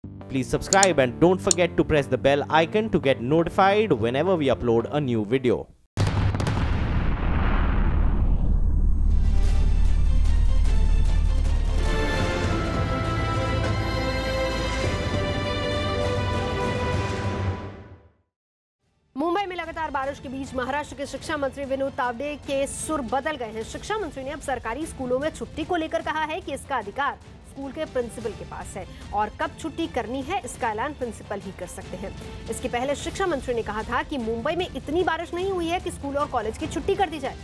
Please subscribe and don't forget to press the bell icon to get notified whenever we upload a new video. Mumbai में लगातार बारिश के बीच महाराष्ट्र के शिक्षा मंत्री विनोद तावडे के सुर बदल गए हैं। शिक्षा मंत्री ने अब सरकारी स्कूलों में छुट्टी को लेकर कहा है कि इसका अधिकार स्कूल के प्रिंसिपल के पास है और कब छुट्टी करनी है इसका ऐलान प्रिंसिपल ही कर सकते हैं। इसके पहले शिक्षा मंत्री ने कहा था कि मुंबई में इतनी बारिश नहीं हुई है कि स्कूल और कॉलेज की छुट्टी कर दी जाए।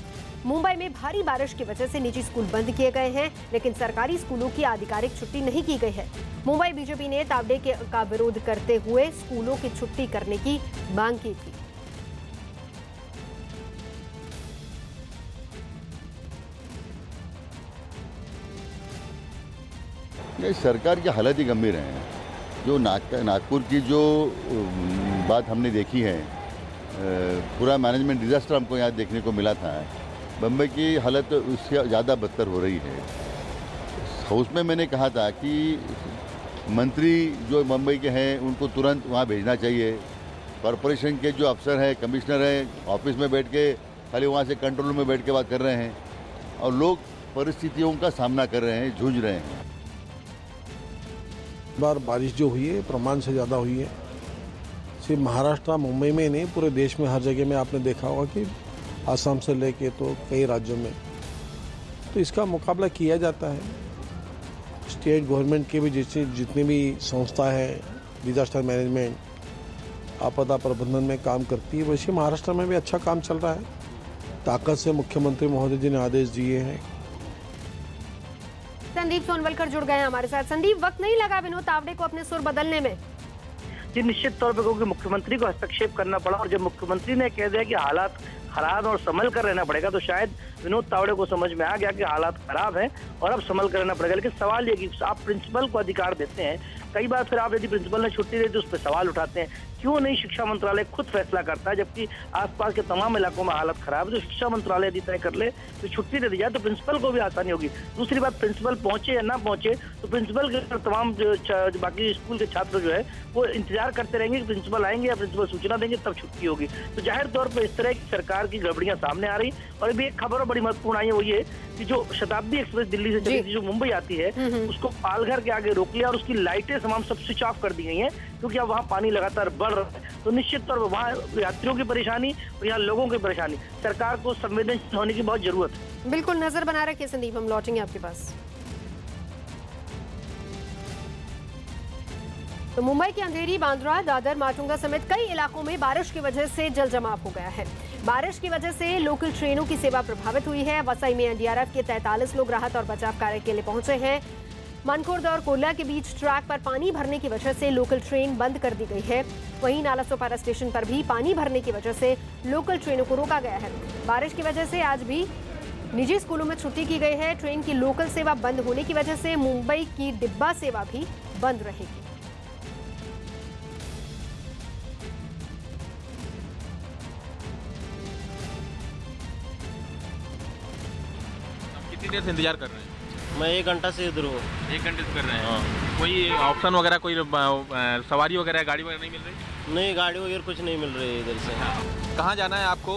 मुंबई में भारी बारिश की वजह से निजी स्कूल बंद किए गए हैं, लेकिन सरकारी स्कूलों की आधिकारिक छुट्टी नहीं की गई है। मुंबई बीजेपी ने तावडे का विरोध करते हुए स्कूलों की छुट्टी करने की मांग की थी। सरकार की हालत ही गंभीर है। जो नागपुर की जो बात हमने देखी है, पूरा मैनेजमेंट डिजास्टर हमको यहाँ देखने को मिला था। बम्बई की हालत उससे ज़्यादा बदतर हो रही है। हाउस में मैंने कहा था कि मंत्री जो मुंबई के हैं उनको तुरंत वहाँ भेजना चाहिए। कॉरपोरेशन के जो अफसर हैं, कमिश्नर हैं, ऑफिस में बैठ के खाली वहाँ से कंट्रोल रूम में बैठ के बात कर रहे हैं और लोग परिस्थितियों का सामना कर रहे हैं, जूझ रहे हैं। बार बारिश जो हुई है प्रमाण से ज़्यादा हुई है। सिर्फ महाराष्ट्र मुंबई में नहीं, पूरे देश में हर जगह में आपने देखा होगा कि आसाम से लेके तो कई राज्यों में तो इसका मुकाबला किया जाता है। स्टेट गवर्नमेंट के भी जितनी भी संस्था है डिजास्टर मैनेजमेंट, आपदा प्रबंधन में काम करती है, वैसे महाराष्ट्र में भी अच्छा काम चल रहा है। ताकत से मुख्यमंत्री महोदय जी ने आदेश दिए हैं। संदीप सोनवलकर जुड़ गए हैं हमारे साथ। संदीप, वक्त नहीं लगा विनोद तावडे को अपने सुर बदलने में? जी, निश्चित तौर पर क्योंकि मुख्यमंत्री को हस्तक्षेप करना पड़ा और जब मुख्यमंत्री ने कह दिया कि हालात खराब और संभल कर रहना पड़ेगा तो शायद विनोद तावडे को समझ में आ गया कि हालात खराब हैं और अब संभल कर रहना पड़ेगा। लेकिन सवाल ये कि आप प्रिंसिपल को अधिकार देते हैं, कई बार फिर आप यदि प्रिंसिपल ने छुट्टी दी तो उस पर सवाल उठाते हैं, क्यों नहीं शिक्षा मंत्रालय खुद फैसला करता है, जबकि आसपास के तमाम इलाकों में हालत खराब है। तो शिक्षा मंत्रालय यदि तय कर ले तो छुट्टी दे दी जाए तो प्रिंसिपल को भी आसानी होगी। दूसरी बात, प्रिंसिपल पहुंचे या ना पहुंचे तो प्रिंसिपल के तमाम जो बाकी स्कूल के छात्र जो है वो इंतजार करते रहेंगे कि प्रिंसिपल आएंगे या प्रिंसिपल सूचना देंगे तब छुट्टी होगी। तो जाहिर तौर पर इस तरह की सरकार की गड़बड़ियां सामने आ रही। और अभी एक खबर बड़ी महत्वपूर्ण आई है, वो ये कि जो शताब्दी एक्सप्रेस दिल्ली से चली थी जो मुंबई आती है उसको पालघर के आगे रोक लिया और उसकी लाइटें तमाम सब स्विच ऑफ कर दी गई हैं क्योंकि अब वहाँ पानी लगातार बढ़ रहा है। तो निश्चित तौर पर वहाँ यात्रियों की परेशानी और यहाँ लोगों की परेशानी, सरकार को संवेदनशील होने की बहुत जरूरत है। बिल्कुल, नजर बना रखिए संदीप, हम लौटेंगे आपके पास। तो मुंबई के अंधेरी, बांद्रा, दादर, माटुंगा समेत कई इलाकों में बारिश की वजह से जल जमाव हो गया है। बारिश की वजह से लोकल ट्रेनों की सेवा प्रभावित हुई है। वसई में एनडीआरएफ के 43 लोग राहत और बचाव कार्य के लिए पहुंचे हैं। मनखुर्द और कोल्ला के बीच ट्रैक पर पानी भरने की वजह से लोकल ट्रेन बंद कर दी गई है। वहीं नालासोपारा स्टेशन पर भी पानी भरने की वजह से लोकल ट्रेनों को रोका गया है। बारिश की वजह से आज भी निजी स्कूलों में छुट्टी की गई है। ट्रेन की लोकल सेवा बंद होने की वजह से मुंबई की डिब्बा सेवा भी बंद रहेगी। कितनी देर से इंतजार कर रहे हैं? मैं 1 घंटा से इधर हूँ। 1 घंटे से कर रहे हैं? हाँ। कोई ऑप्शन वगैरह, कोई सवारी वगैरह, गाड़ी वगैरह नहीं मिल रही? नहीं, गाड़ी वगैरह कुछ नहीं मिल रही है इधर से। कहाँ जाना है आपको?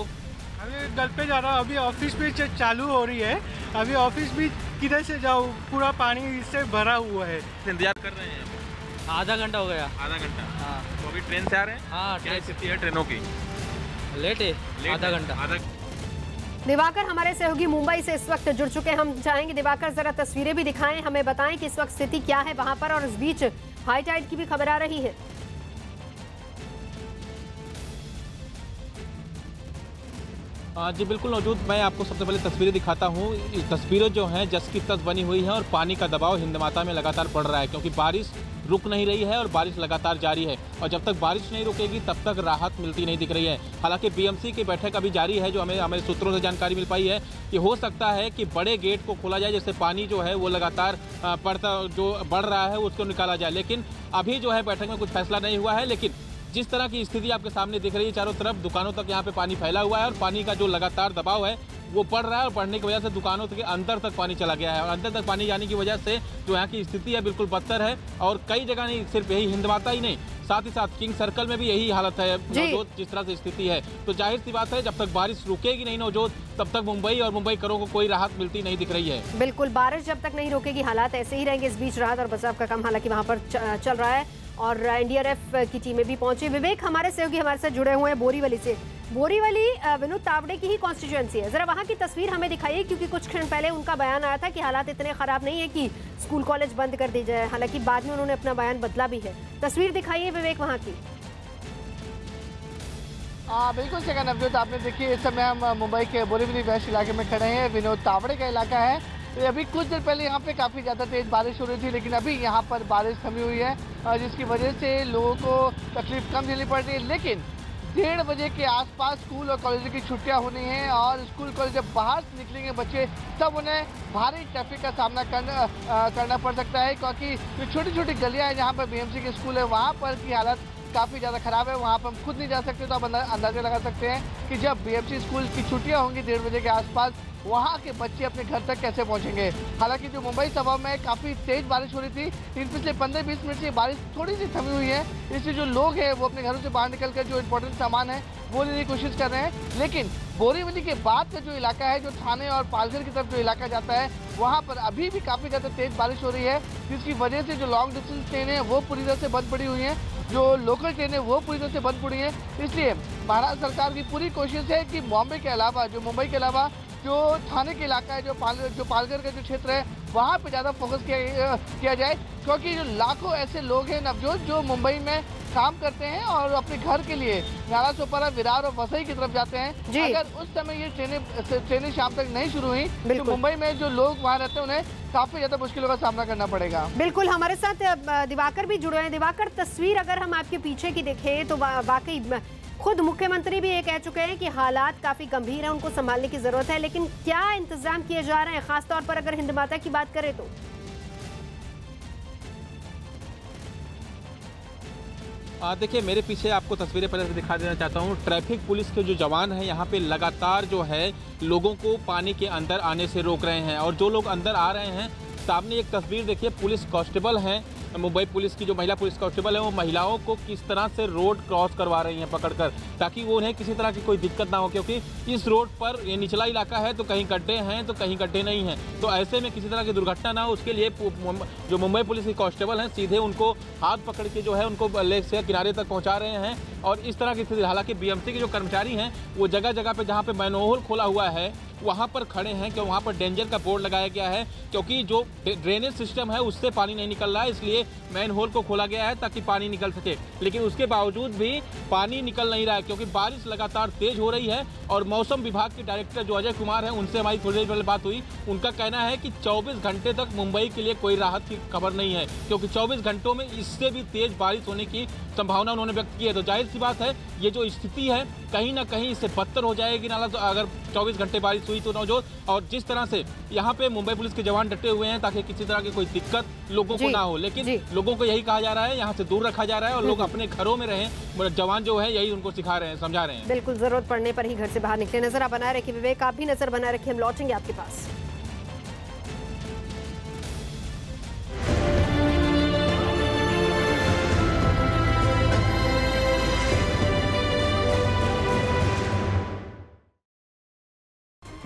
अभी घर पे जा रहा हूँ। अभी ऑफिस भी चालू हो रही है। अभी ऑफिस भी किधर से जाऊँ, पूरा पानी इससे भरा हुआ है। इंतजार कर रहे हैं? आधा घंटा हो गया। आधा घंटा? हाँ। तो अभी ट्रेन से आ रहे हैं? हाँ। क्या स्थिति है ट्रेनों की? लेट है, आधा घंटा। दिवाकर हमारे सहयोगी मुंबई से इस वक्त जुड़ चुके हैं। हम चाहेंगे दिवाकर जरा तस्वीरें भी दिखाएं, हमें बताएं कि इस वक्त स्थिति क्या है वहां पर, और इस बीच हाई टाइड की भी खबर आ रही है। जी बिल्कुल मौजूद। मैं आपको सबसे पहले तस्वीरें दिखाता हूँ। तस्वीरें जो हैं जस की तस बनी हुई हैं और पानी का दबाव हिंदमाता में लगातार बढ़ रहा है क्योंकि बारिश रुक नहीं रही है और बारिश लगातार जारी है और जब तक बारिश नहीं रुकेगी तब तक राहत मिलती नहीं दिख रही है। हालांकि बीएमसी की बैठक अभी जारी है, जो हमें सूत्रों से जानकारी मिल पाई है कि हो सकता है कि बड़े गेट को खोला जाए जिससे पानी जो है वो लगातार बढ़ रहा है उसको निकाला जाए। लेकिन अभी जो है बैठक में कुछ फैसला नहीं हुआ है। लेकिन जिस तरह की स्थिति आपके सामने दिख रही है, चारों तरफ दुकानों तक यहाँ पे पानी फैला हुआ है और पानी का जो लगातार दबाव है वो बढ़ रहा है और बढ़ने की वजह से दुकानों के अंदर तक पानी चला गया है और अंदर तक पानी जाने की वजह से जो यहाँ की स्थिति है बिल्कुल बदतर है। और कई जगह नहीं, सिर्फ यही हिंदमाता ही नहीं, साथ ही साथ किंग सर्कल में भी यही हालत है नवजोत, जिस तरह से स्थिति है। तो जाहिर सी बात है जब तक बारिश रुकेगी नहीं नवजोत, तब तक मुंबई और मुंबईकरों को कोई राहत मिलती नहीं दिख रही है। बिल्कुल, बारिश जब तक नहीं रुकेगी हालात ऐसे ही रहेंगे। इस बीच राहत और बचाव का काम हालांकि वहां पर चल रहा है और एनडीआरएफ की टीमें भी पहुंची। विवेक हमारे सहयोगी हमारे साथ जुड़े हुए हैं बोरीवली से। बोरीवली विनोद तावड़े की ही कॉन्स्टिट्यूएंसी है, जरा वहां की तस्वीर हमें दिखाइए, क्योंकि कुछ क्षण पहले उनका बयान आया था कि हालात इतने खराब नहीं है कि स्कूल कॉलेज बंद कर दी जाए। हालांकि बाद में उन्होंने अपना बयान बदला भी है। तस्वीर दिखाइए विवेक वहां की। बिल्कुल सही नवजोत, आपने देखिए इस समय हम मुंबई के बोरीवली वेस्ट इलाके में खड़े हैं। विनोद तावड़े का इलाका है। तो अभी कुछ देर पहले यहाँ पे काफ़ी ज़्यादा तेज़ बारिश हो रही थी, लेकिन अभी यहाँ पर बारिश थमी हुई है, जिसकी वजह से लोगों को तकलीफ कम झेलनी पड़ रही है। लेकिन 1:30 बजे के आसपास स्कूल और कॉलेज की छुट्टियाँ होनी हैं और स्कूल कॉलेज जब बाहर से निकलेंगे बच्चे, तब उन्हें भारी ट्रैफिक का सामना करना पड़ सकता है, क्योंकि जो छोटी छोटी गलियाँ हैं जहाँ पर बीएमसी के स्कूल है, वहाँ पर की हालत काफ़ी ज़्यादा ख़राब है। वहाँ पर हम खुद नहीं जा सकते, तो आप अंदाज़ा लगा सकते हैं कि जब बीएमसी स्कूल की छुट्टियाँ होंगी 1:30 बजे के आसपास, वहाँ के बच्चे अपने घर तक कैसे पहुँचेंगे। हालांकि जो मुंबई सभा में काफ़ी तेज़ बारिश हो रही थी, लेकिन पिछले 15-20 मिनट से बारिश थोड़ी सी थमी हुई है, इसलिए जो लोग हैं वो अपने घरों से बाहर निकलकर जो इम्पोर्टेंट सामान है वो लेने की कोशिश कर रहे हैं। लेकिन बोरीवली के बाद का जो इलाका है, जो थाने और पालघर की तरफ जो इलाका जाता है, वहाँ पर अभी भी काफ़ी ज़्यादा तेज़ बारिश हो रही है, जिसकी वजह से जो लॉन्ग डिस्टेंस ट्रेनें हैं वो पूरी तरह से बंद पड़ी हुई हैं, जो लोकल ट्रेनें वो पूरी तरह से बंद पड़ी हैं। इसलिए महाराष्ट्र सरकार की पूरी कोशिश है कि मुंबई के अलावा जो थाने के इलाका है, जो पालघर का जो क्षेत्र है, वहाँ पे ज़्यादा फोकस किया जाए, क्योंकि जो लाखों ऐसे लोग हैं नवजोत जो मुंबई में काम करते हैं और अपने घर के लिए नालासोपारा, विरार और वसई की तरफ जाते हैं। अगर उस समय ये ट्रेनें शाम तक नहीं शुरू हुई तो मुंबई में जो लोग वहाँ रहते हैं उन्हें काफी ज्यादा मुश्किलों का सामना करना पड़ेगा। बिल्कुल, हमारे साथ दिवाकर भी जुड़े हैं। दिवाकर, तस्वीर अगर हम आपके पीछे की देखें तो वाकई खुद मुख्यमंत्री भी ये कह चुके हैं कि हालात काफी गंभीर हैं, उनको संभालने की जरूरत है, लेकिन क्या इंतजाम किए जा रहे हैं, खासतौर पर अगर हिंदमाता की बात करें तो? देखिए मेरे पीछे आपको तस्वीरें पहले से दिखा देना चाहता हूँ। ट्रैफिक पुलिस के जो जवान हैं यहाँ पे लगातार जो है लोगों को पानी के अंदर आने से रोक रहे हैं, और जो लोग अंदर आ रहे हैं, सामने एक तस्वीर देखिए, पुलिस कांस्टेबल हैं, मुंबई पुलिस की जो महिला पुलिस कांस्टेबल है, वो महिलाओं को किस तरह से रोड क्रॉस करवा रही हैं पकड़कर, ताकि वो उन्हें किसी तरह की कोई दिक्कत ना हो, क्योंकि इस रोड पर ये निचला इलाका है, तो कहीं गड्ढे हैं तो कहीं गड्ढे नहीं हैं, तो ऐसे में किसी तरह की दुर्घटना ना हो, उसके लिए जो मुंबई पुलिस के कांस्टेबल हैं सीधे उनको हाथ पकड़ के जो है उनको लेक से किनारे तक पहुँचा रहे हैं। और इस तरह की स्थिति, हालांकि बीएमसी के जो कर्मचारी हैं वो जगह जगह पर जहाँ पर मैनहोल खोला हुआ है वहाँ पर खड़े हैं, कि वहाँ पर डेंजर का बोर्ड लगाया गया है, क्योंकि जो ड्रेनेज सिस्टम है उससे पानी नहीं निकल रहा है, इसलिए मैन होल को खोला गया है ताकि पानी निकल सके। लेकिन उसके बावजूद भी पानी निकल नहीं रहा है, क्योंकि बारिश लगातार तेज हो रही है। और मौसम विभाग के डायरेक्टर जो अजय कुमार हैं, उनसे हमारी थोड़ी देर पहले बात हुई, उनका कहना है कि 24 घंटे तक मुंबई के लिए कोई राहत की खबर नहीं है, क्योंकि 24 घंटों में इससे भी तेज बारिश होने की संभावना उन्होंने व्यक्त की है। तो जाहिर सी बात है ये जो स्थिति है कहीं ना कहीं इससे बदतर हो जाएगी नाला, तो अगर 24 घंटे बारिश हुई तो नवजोत। और जिस तरह से यहाँ पे मुंबई पुलिस के जवान डटे हुए हैं ताकि किसी तरह की कोई दिक्कत लोगों को ना हो, लेकिन लोगों को यही कहा जा रहा है यहाँ से दूर रखा जा रहा है और लोग अपने घरों में रहें। जवान जो है यही उनको सिखा रहे हैं, समझा रहे हैं। बिल्कुल, जरूरत पड़ने पर ही घर से बाहर निकले। नजर आप बनाए रखिए विवेक, आप भी नजर बनाए रखिए, हम लौटेंगे आपके पास।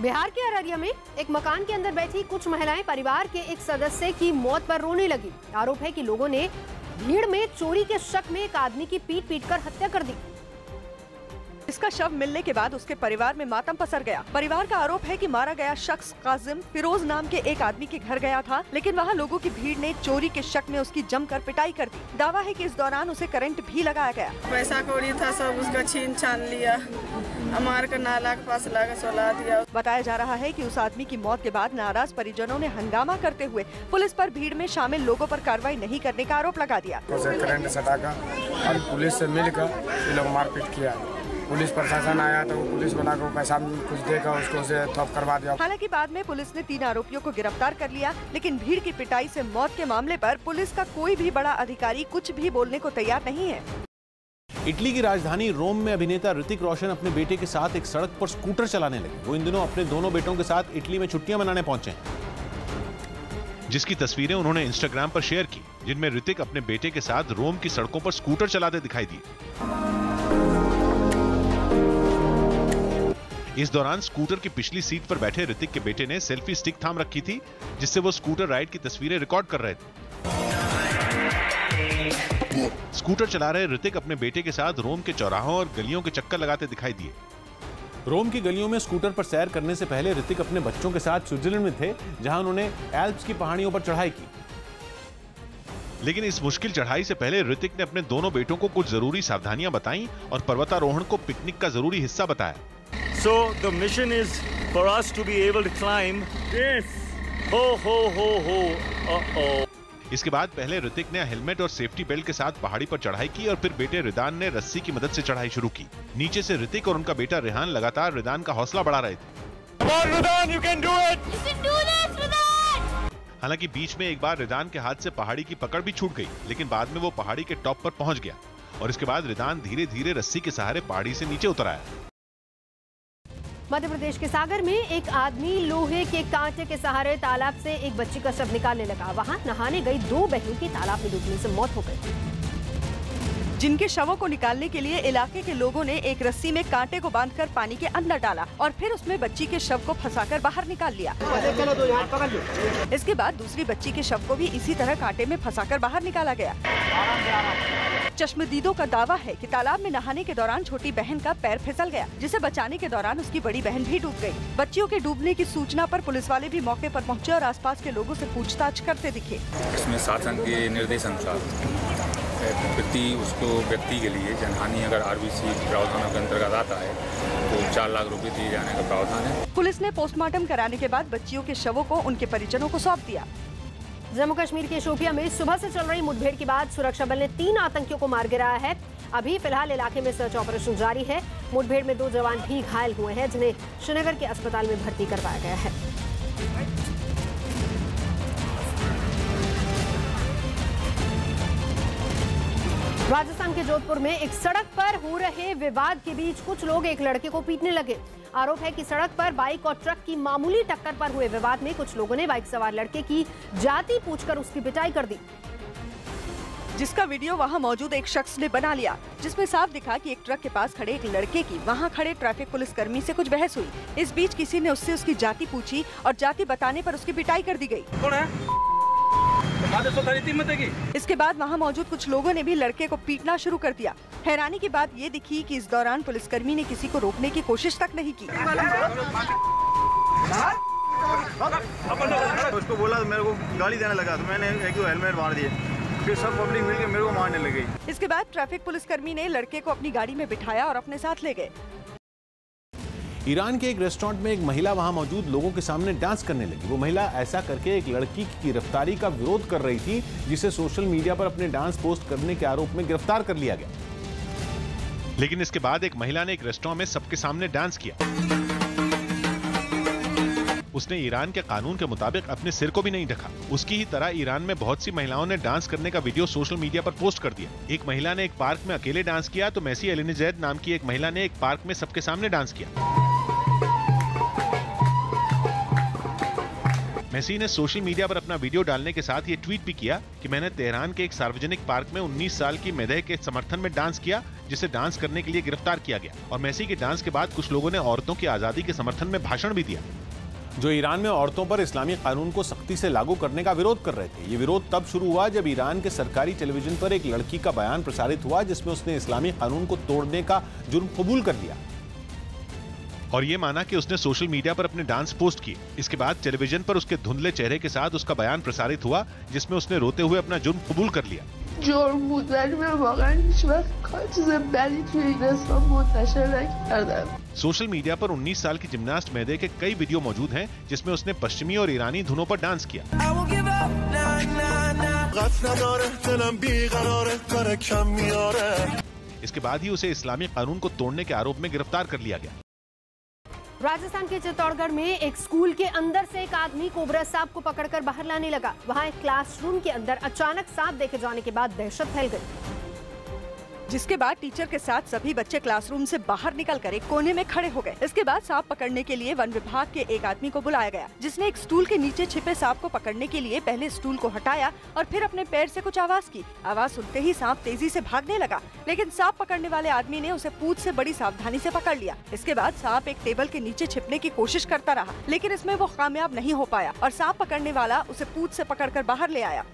बिहार के अररिया में एक मकान के अंदर बैठी कुछ महिलाएं परिवार के एक सदस्य की मौत पर रोने लगी। आरोप है कि लोगों ने भीड़ में चोरी के शक में एक आदमी की पीट कर हत्या कर दी। इसका शव मिलने के बाद उसके परिवार में मातम पसर गया। परिवार का आरोप है कि मारा गया शख्स काजिम फिरोज नाम के एक आदमी के घर गया था, लेकिन वहां लोगों की भीड़ ने चोरी के शक में उसकी जमकर पिटाई कर दी। दावा है कि इस दौरान उसे करंट भी लगाया गया। पैसा कौड़ी था सब उसका छीन छान लिया, हमारे का नाला के पास लाकर सोला दिया। बताया जा रहा है कि उस आदमी की मौत के बाद नाराज परिजनों ने हंगामा करते हुए पुलिस पर भीड़ में शामिल लोगों पर कार्रवाई नहीं करने का आरोप लगा दिया। करंट सटाकर और पुलिस से मिलकर ये लोग मारपीट किया। पुलिस प्रशासन आया तो पुलिस वाला को पैसा कुछ देकर उसको से ठप करवा दिया। हालांकि बाद में पुलिस ने 3 आरोपियों को गिरफ्तार कर लिया, लेकिन भीड़ की पिटाई से मौत के मामले पर पुलिस का कोई भी बड़ा अधिकारी कुछ भी बोलने को तैयार नहीं है। इटली की राजधानी रोम में अभिनेता ऋतिक रोशन अपने बेटे के साथ एक सड़क पर स्कूटर चलाने लगे। वो इन दिनों अपने दोनों बेटों के साथ इटली में छुट्टियां मनाने पहुंचे हैं, जिसकी तस्वीरें उन्होंने इंस्टाग्राम पर शेयर की, जिनमें ऋतिक अपने बेटे के साथ रोम की सड़कों पर स्कूटर चलाते दिखाई दिए। इस दौरान स्कूटर की पिछली सीट पर बैठे ऋतिक के बेटे ने सेल्फी स्टिक थाम रखी थी, जिससे वो स्कूटर राइड की तस्वीरें रिकॉर्ड कर रहे थे। स्कूटर चला रहे ऋतिक अपने बेटे के साथ रोम के चौराहों और गलियों के चक्कर लगाते दिखाई दिए। रोम की गलियों में स्कूटर पर सैर करने से पहले ऋतिक अपने बच्चों के साथ स्विट्जरलैंड में थे, जहां उन्होंने एल्प्स की पहाड़ियों पर चढ़ाई की। लेकिन इस मुश्किल चढ़ाई से पहले ऋतिक ने अपने दोनों बेटों को कुछ जरूरी सावधानियां बताई और पर्वतारोहण को पिकनिक का जरूरी हिस्सा बताया। So the mission is for us to be able to climb. Yes. Ho ho ho ho. Uh-oh. इसके बाद पहले ऋतिक ने हेलमेट और सेफ्टी बेल्ट के साथ पहाड़ी पर चढ़ाई की और फिर बेटे रिदान ने रस्सी की मदद से चढ़ाई शुरू की। नीचे से ऋतिक और उनका बेटा रेहान लगातार रिदान का हौसला बढ़ा रहे थे। Come on, Ridan, you can do it. You can do this, Ridan. हालांकि बीच में एक बार रिदान के हाथ से पहाड़ी की पकड़ भी छूट गई, लेकिन बाद में वो पहाड़ी के टॉप पर पहुंच गया और इसके बाद रिदान धीरे धीरे रस्सी के सहारे पहाड़ी से नीचे उतर आया। मध्य प्रदेश के सागर में एक आदमी लोहे के कांटे के सहारे तालाब से एक बच्ची का शव निकालने लगा। वहां नहाने गई 2 बहनों की तालाब में डूबने से मौत हो गई, जिनके शवों को निकालने के लिए इलाके के लोगों ने एक रस्सी में कांटे को बांधकर पानी के अंदर डाला और फिर उसमें बच्ची के शव को फंसाकर बाहर निकाल लिया। इसके बाद दूसरी बच्ची के शव को भी इसी तरह कांटे में फंसाकर बाहर निकाला गया। चश्मदीदों का दावा है कि तालाब में नहाने के दौरान छोटी बहन का पैर फिसल गया, जिसे बचाने के दौरान उसकी बड़ी बहन भी डूब गई। बच्चियों के डूबने की सूचना पर पुलिस वाले भी मौके पर पहुंचे और आसपास के लोगों से पूछताछ करते दिखे। इसमें शासन के निर्देश अनुसार उसको व्यक्ति के लिए जनहानि अगर आरबीसी प्रावधानों के अंतर्गत आता है तो 4 लाख रुपए दिए जाने का प्रावधान है। पुलिस ने पोस्टमार्टम कराने के बाद बच्चियों के शवों को उनके परिजनों को सौंप दिया। जम्मू कश्मीर के शोपियां में सुबह से चल रही मुठभेड़ के बाद सुरक्षा बल ने 3 आतंकियों को मार गिराया है। अभी फिलहाल इलाके में सर्च ऑपरेशन जारी है। मुठभेड़ में 2 जवान भी घायल हुए हैं, जिन्हें श्रीनगर के अस्पताल में भर्ती करवाया गया है। राजस्थान के जोधपुर में एक सड़क पर हो रहे विवाद के बीच कुछ लोग एक लड़के को पीटने लगे। आरोप है कि सड़क पर बाइक और ट्रक की मामूली टक्कर पर हुए विवाद में कुछ लोगों ने बाइक सवार लड़के की जाति पूछकर उसकी पिटाई कर दी, जिसका वीडियो वहां मौजूद एक शख्स ने बना लिया, जिसमें साफ दिखा कि एक ट्रक के पास खड़े एक लड़के की वहां खड़े ट्रैफिक पुलिस कर्मी से कुछ बहस हुई। इस बीच किसी ने उससे उसकी जाति पूछी और जाति बताने पर उसकी पिटाई कर दी गई। इसके बाद वहां मौजूद कुछ लोगों ने भी लड़के को पीटना शुरू कर दिया। हैरानी की बात ये दिखी कि इस दौरान पुलिसकर्मी ने किसी को रोकने की कोशिश तक नहीं की। उसको बोला तो मेरे को गाली देने लगा, तो मैंने एक हेलमेट मार दिया, फिर सब पब्लिक मिलकर मेरे को मारने लगी। इसके बाद ट्रैफिक पुलिसकर्मी ने लड़के को अपनी गाड़ी में बिठाया और अपने साथ ले गए। ईरान के एक रेस्टोरेंट में एक महिला वहां मौजूद लोगों के सामने डांस करने लगी। वो महिला ऐसा करके एक लड़की की गिरफ्तारी का विरोध कर रही थी, जिसे सोशल मीडिया पर अपने डांस पोस्ट करने के आरोप में गिरफ्तार कर लिया गया। लेकिन इसके बाद एक महिला ने एक रेस्टोरेंट में सबके सामने डांस किया। उसने ईरान के कानून के मुताबिक अपने सिर को भी नहीं ढका। उसकी ही तरह ईरान में बहुत सी महिलाओं ने डांस करने का वीडियो सोशल मीडिया पर पोस्ट कर दिया। एक महिला ने एक पार्क में अकेले डांस किया, तो मैसी एलिनजैद नाम की एक महिला ने एक पार्क में सबके सामने डांस किया। मैसी ने सोशल मीडिया पर अपना वीडियो डालने के साथ ये ट्वीट भी किया कि मैंने तेहरान के एक सार्वजनिक पार्क में 19 साल की मेदह के समर्थन में डांस किया, जिसे डांस करने के लिए गिरफ्तार किया गया। और मैसी के डांस के बाद कुछ लोगों ने औरतों की आजादी के समर्थन में भाषण भी दिया। जो ईरान में औरतों पर इस्लामी कानून को सख्ती से लागू करने का विरोध कर रहे थे। ये विरोध तब शुरू हुआ जब ईरान के सरकारी टेलीविजन पर एक लड़की का बयान प्रसारित हुआ, जिसमें उसने इस्लामी कानून को तोड़ने का जुर्म कबूल कर लिया और ये माना कि उसने सोशल मीडिया पर अपने डांस पोस्ट किए। इसके बाद टेलीविजन पर उसके धुंधले चेहरे के साथ उसका बयान प्रसारित हुआ, जिसमें उसने रोते हुए अपना जुर्म कबूल कर लिया। सोशल मीडिया पर 19 साल की जिम्नास्ट मेदे के कई वीडियो मौजूद हैं, जिसमें उसने पश्चिमी और ईरानी धुनों पर डांस किया। इसके बाद ही उसे इस्लामी कानून को तोड़ने के आरोप में गिरफ्तार कर लिया गया। राजस्थान के चित्तौड़गढ़ में एक स्कूल के अंदर से एक आदमी कोबरा सांप को पकड़कर बाहर लाने लगा। वहां एक क्लासरूम के अंदर अचानक सांप देखे जाने के बाद दहशत फैल गई। जिसके बाद टीचर के साथ सभी बच्चे क्लासरूम से बाहर निकलकर एक कोने में खड़े हो गए। इसके बाद सांप पकड़ने के लिए वन विभाग के एक आदमी को बुलाया गया, जिसने एक स्टूल के नीचे छिपे सांप को पकड़ने के लिए पहले स्टूल को हटाया और फिर अपने पैर से कुछ आवाज की। आवाज सुनते ही सांप तेजी से भागने लगा, लेकिन सांप पकड़ने वाले आदमी ने उसे पूंछ से बड़ी सावधानी से पकड़ लिया। इसके बाद सांप एक टेबल के नीचे छिपने की कोशिश करता रहा, लेकिन इसमें वो कामयाब नहीं हो पाया और सांप पकड़ने वाला उसे पूंछ से पकड़कर बाहर ले आया।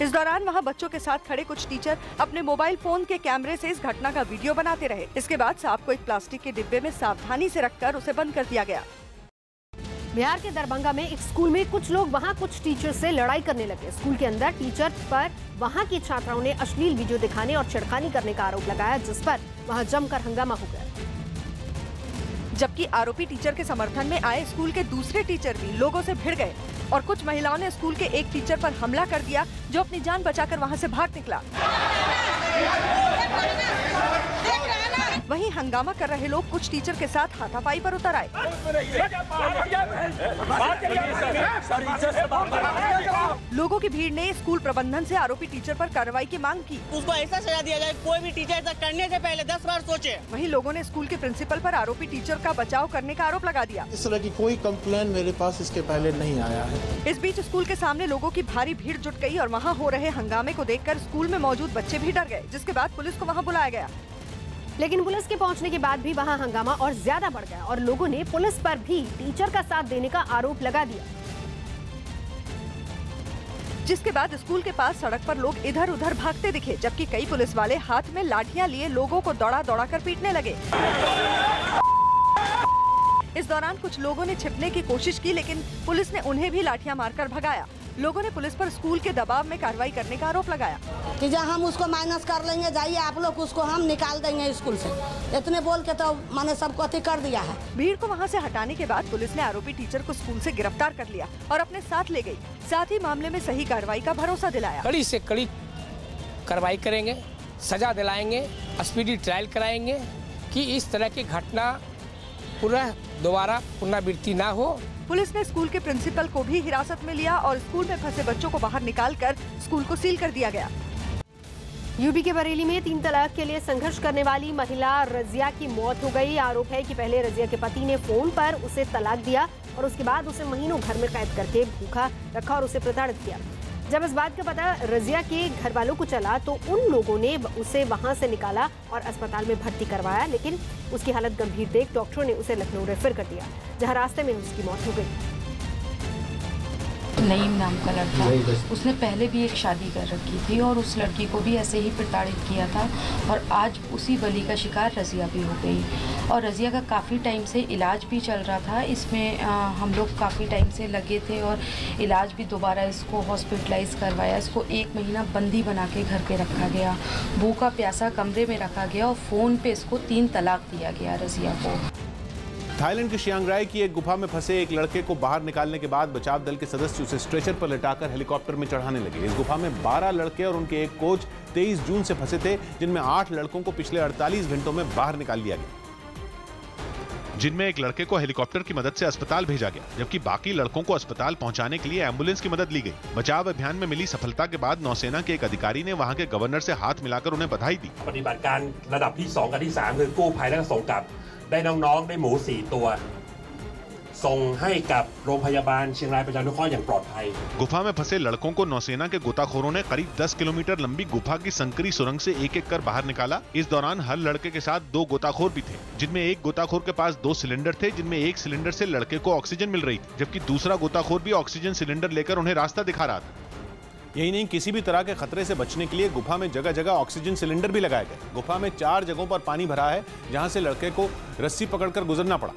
इस दौरान वहां बच्चों के साथ खड़े कुछ टीचर अपने मोबाइल फोन के कैमरे से इस घटना का वीडियो बनाते रहे। इसके बाद सांप को एक प्लास्टिक के डिब्बे में सावधानी से रखकर उसे बंद कर दिया गया। बिहार के दरभंगा में एक स्कूल में कुछ लोग वहां कुछ टीचर से लड़ाई करने लगे। स्कूल के अंदर टीचर पर वहां की छात्राओं ने अश्लील वीडियो दिखाने और छेड़खानी करने का आरोप लगाया, जिस पर वहां जमकर हंगामा हो गया। जबकि आरोपी टीचर के समर्थन में आए स्कूल के दूसरे टीचर भी लोगों से भिड़ गए और कुछ महिलाओं ने स्कूल के एक टीचर पर हमला कर दिया, जो अपनी जान बचाकर वहां से भाग निकला। वहीं हंगामा कर रहे लोग कुछ टीचर के साथ हाथापाई पर उतर आए। लोगों की भीड़ ने स्कूल प्रबंधन से आरोपी टीचर पर कार्रवाई की मांग की। उसको ऐसा सजा दिया जाए, कोई भी टीचर ऐसा करने से पहले 10 बार सोचे। वहीं लोगों ने स्कूल के प्रिंसिपल पर आरोपी टीचर का बचाव करने का आरोप लगा दिया। इस तरह की कोई कंप्लेन मेरे पास इसके पहले नहीं आया है। इस बीच स्कूल के सामने लोगों की भारी भीड़ जुट गई और वहाँ हो रहे हंगामे को देखकर स्कूल में मौजूद बच्चे भी डर गए, जिसके बाद पुलिस को वहाँ बुलाया गया। लेकिन पुलिस के पहुंचने के बाद भी वहां हंगामा और ज्यादा बढ़ गया और लोगों ने पुलिस पर भी टीचर का साथ देने का आरोप लगा दिया, जिसके बाद स्कूल के पास सड़क पर लोग इधर उधर भागते दिखे, जबकि कई पुलिस वाले हाथ में लाठियां लिए लोगों को दौड़ा दौड़ा कर पीटने लगे। इस दौरान कुछ लोगों ने छिपने की कोशिश की, लेकिन पुलिस ने उन्हें भी लाठियां मारकर भगाया। लोगों ने पुलिस पर स्कूल के दबाव में कार्रवाई करने का आरोप लगाया कि जब हम उसको माइनस कर लेंगे, जाइए आप लोग, उसको हम निकाल देंगे स्कूल से। इतने बोल के तो मैंने सबको अति कर दिया है। भीड़ को वहां से हटाने के बाद पुलिस ने आरोपी टीचर को स्कूल से गिरफ्तार कर लिया और अपने साथ ले गई। साथ ही मामले में सही कार्रवाई का भरोसा दिलाया। कड़ी से कड़ी कार्रवाई करेंगे, सजा दिलाएंगे, स्पीडी ट्रायल कराएंगे कि इस तरह की घटना दोबारा पुनरावृत्ति ना हो। पुलिस ने स्कूल के प्रिंसिपल को भी हिरासत में लिया और स्कूल में फंसे बच्चों को बाहर निकालकर स्कूल को सील कर दिया गया। यूपी के बरेली में 3 तलाक के लिए संघर्ष करने वाली महिला रजिया की मौत हो गई। आरोप है कि पहले रजिया के पति ने फोन पर उसे तलाक दिया और उसके बाद उसे महीनों घर में कैद करके भूखा रखा और उसे प्रताड़ित किया। जब इस बात का पता रजिया के घर वालों को चला तो उन लोगों ने उसे वहां से निकाला और अस्पताल में भर्ती करवाया, लेकिन उसकी हालत गंभीर देख डॉक्टरों ने उसे लखनऊ रेफर कर दिया, जहां रास्ते में उसकी मौत हो गई। नईम नाम का लड़का, उसने पहले भी एक शादी कर रखी थी और उस लड़की को भी ऐसे ही प्रताड़ित किया था और आज उसी बलि का शिकार रजिया भी हो गई। और रजिया का काफ़ी टाइम से इलाज भी चल रहा था, इसमें हम लोग काफ़ी टाइम से लगे थे और इलाज भी दोबारा इसको हॉस्पिटलाइज करवाया। इसको 1 महीना बंदी बना के घर पे रखा गया, भूखा प्यासा कमरे में रखा गया और फ़ोन पे इसको 3 तलाक दिया गया रजिया को। थाईलैंड के चियांग राय की एक गुफा में फंसे एक लड़के को बाहर निकालने के बाद बचाव दल के सदस्य उसे स्ट्रेचर पर लिटाकर हेलीकॉप्टर में चढ़ाने लगे। इस गुफा में 12 लड़के और उनके एक कोच 23 जून से फंसे थे, जिनमें 8 लड़कों को पिछले 48 घंटों में बाहर निकाल लिया गया, जिनमें एक लड़के को हेलीकॉप्टर की मदद से अस्पताल भेजा गया, जबकि बाकी लड़कों को अस्पताल पहुंचाने के लिए एम्बुलेंस की मदद ली गई। बचाव अभियान में मिली सफलता के बाद नौसेना के एक अधिकारी ने वहां के गवर्नर से हाथ मिलाकर उन्हें बधाई दी। ปฏิบัติการระดับที่ 2 กับที่ 3 คือกู้ภัยและส่งกลับได้น้องๆได้หมู 4 ตัวส่งให้กับโรงพยาบาลเชียงรายประชานุเคราะห์อย่างปลอดภัย गुफा में फंसे लड़कों को नौसेना के गोताखोरों ने करीब 10 किलोमीटर लंबी गुफा की संकरी सुरंग से एक-एक कर बाहर निकाला। इस दौरान हर लड़के के साथ 2 गोताखोर भी थे, जिनमें एक गोताखोर के पास 2 सिलेंडर थे, जिनमें एक सिलेंडर से लड़के को ऑक्सीजन मिल रही थी, जबकि दूसरा गोताखोर भी ऑक्सीजन सिलेंडर लेकर उन्हें रास्ता दिखा रहा था। यही नहीं, किसी भी तरह के खतरे से बचने के लिए गुफा में जगह जगह ऑक्सीजन सिलेंडर भी लगाए गए। गुफा में 4 जगहों पर पानी भरा है, जहां से लड़के को रस्सी पकड़कर गुजरना पड़ा,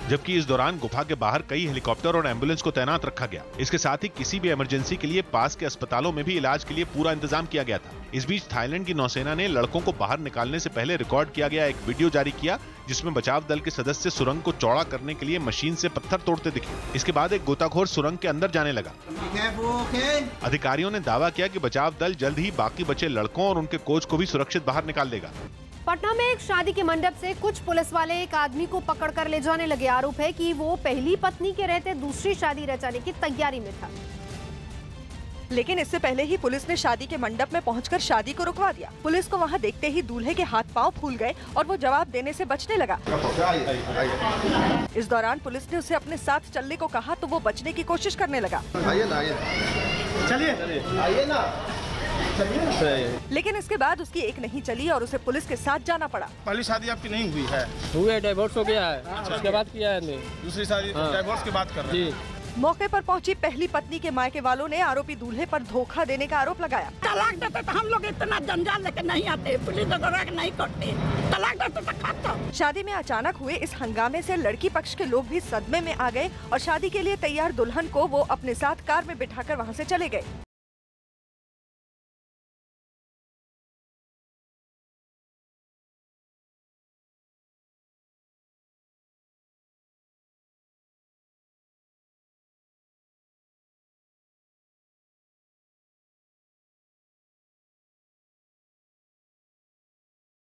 जबकि इस दौरान गुफा के बाहर कई हेलीकॉप्टर और एम्बुलेंस को तैनात रखा गया। इसके साथ ही किसी भी इमरजेंसी के लिए पास के अस्पतालों में भी इलाज के लिए पूरा इंतजाम किया गया था। इस बीच थाईलैंड की नौसेना ने लड़कों को बाहर निकालने से पहले रिकॉर्ड किया गया एक वीडियो जारी किया, जिसमें बचाव दल के सदस्य सुरंग को चौड़ा करने के लिए मशीन से पत्थर तोड़ते दिखे। इसके बाद एक गोताखोर सुरंग के अंदर जाने लगा। अधिकारियों ने दावा किया कि बचाव दल जल्द ही बाकी बचे लड़कों और उनके कोच को भी सुरक्षित बाहर निकाल देगा। पटना में एक शादी के मंडप से कुछ पुलिस वाले एक आदमी को पकड़कर ले जाने लगे। आरोप है कि वो पहली पत्नी के रहते दूसरी शादी रचाने की तैयारी में था। लेकिन इससे पहले ही पुलिस ने शादी के मंडप में पहुंचकर शादी को रुकवा दिया। पुलिस को वहां देखते ही दूल्हे के हाथ पांव फूल गए और वो जवाब देने से बचने लगा। इस दौरान पुलिस ने उसे अपने साथ चलने को कहा तो वो बचने की कोशिश करने लगा। आइए ना। लेकिन इसके बाद उसकी एक नहीं चली और उसे पुलिस के साथ जाना पड़ा। पहली शादी आपकी नहीं हुई है? हुई है, डिवोर्स हो गया है, उसके बाद किया है। दूसरी शादी डिवोर्स की बात कर रहे हैं। मौके पर पहुंची पहली पत्नी के मायके वालों ने आरोपी दूल्हे पर धोखा देने का आरोप लगाया। तलाक देते तो हम लोग इतना जंजाल लेके नहीं आते, पुलिस नहीं करते, तलाक देते तो खत्म। शादी में अचानक हुए इस हंगामे से लड़की पक्ष के लोग भी सदमे में आ गए और शादी के लिए तैयार दुल्हन को वो अपने साथ कार में बिठाकर वहां से चले गए।